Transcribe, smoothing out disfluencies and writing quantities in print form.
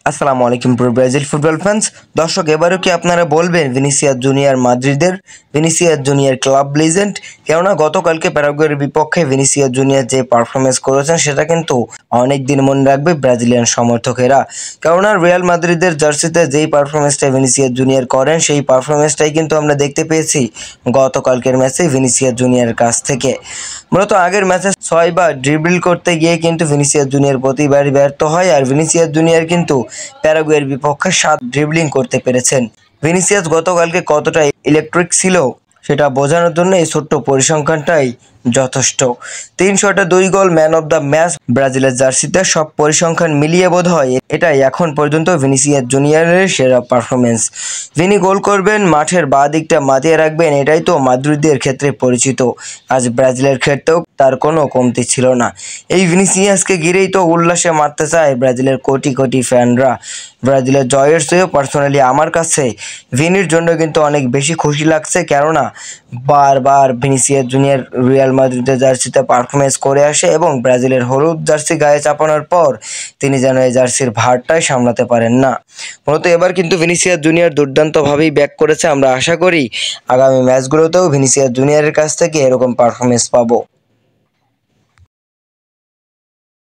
আসসালামু আলাইকুম pro Brazil football fans. দর্শক, এবারও কি আপনারা বলবেন ভিনিসিয়াস জুনিয়র মাদ্রিদের, ভিনিসিয়াস জুনিয়র ক্লাব লিজেন্ড? কেননা গতকালকে প্যারাগুয়ের বিপক্ষে ভিনিসিয়াস জুনিয়র যে পারফরমেন্স করেছেন সেটা কিন্তু অনেক দিন মনে রাখবে ব্রাজিলিয়ান সমর্থকেরা। কেননা রিয়াল মাদ্রিদের জার্সিতে যেই পারফরমেন্সটা ভিনিসিয়াস জুনিয়র করেন সেই পারফরমেন্সটাই কিন্তু আমরা দেখতে পেয়েছি গতকালকের ম্যাচে ভিনিসিয়াস জুনিয়রের কাছ থেকে। মূলত আগের ম্যাচে 6বার ড্রিবল করতে গিয়ে কিন্তু ভিনিসিয়াস জুনিয়র প্রতিবারই ব্যর্থ হয়, আর ভিনিসিয়াস জুনিয়র কিন্তু প্যারাগুয়ের বিপক্ষে 7 ড্রিবলিং করতে পেরেছেন। ভিনিসিয়াস গতকালকে কতটা ইলেকট্রিক ছিল সেটা বোঝানোর জন্য এই ছোট্ট পরিসংখ্যানটাই যথেষ্ট। 3 শটে 2 গোল, ম্যান অফ দ্য ম্যাচ ব্রাজিলের জার্সিতে। সব পরিসংখ্যান মিলিয়ে বোধ হয় এটাই এখন পর্যন্ত ভিনিসিয়াস জুনিয়রের সেরা পারফরমেন্স। যিনি গোল করবেন, মাঠের বাঁ দিকটা মাতিয়ে রাখবেন, এটাই তো মাদ্রিদের ক্ষেত্রে পরিচিত। আজ ব্রাজিলের ক্ষেত্রেও তার কোনো কমতি ছিল না। এই ভিনিসিয়াসকে ঘিরেই তো উল্লাসে মারতে চায় ব্রাজিলের কোটি কোটি ফ্যানরা। ব্রাজিলের জয়ের চেয়েও পার্সোনালি আমার কাছে ভিনির জন্য কিন্তু অনেক বেশি খুশি লাগছে, কেননা বারবার ভিনিসিয়াস জুনিয়র রিয়াল মাদ্রিদের জার্সিতে পারফরমেন্স করে আসে এবং ব্রাজিলের হলুদ জার্সি গায়ে চাপানোর পর তিনি যেন এই জার্সির ভারটাই সামলাতে পারেন না। মূলত এবার কিন্তু ভিনিসিয়াস জুনিয়র দুর্দান্তভাবেই ব্যাক করেছে। আমরা আশা করি আগামী ম্যাচগুলোতেও ভিনিসিয়াস জুনিয়রের কাছ থেকে এরকম পারফরমেন্স পাবো।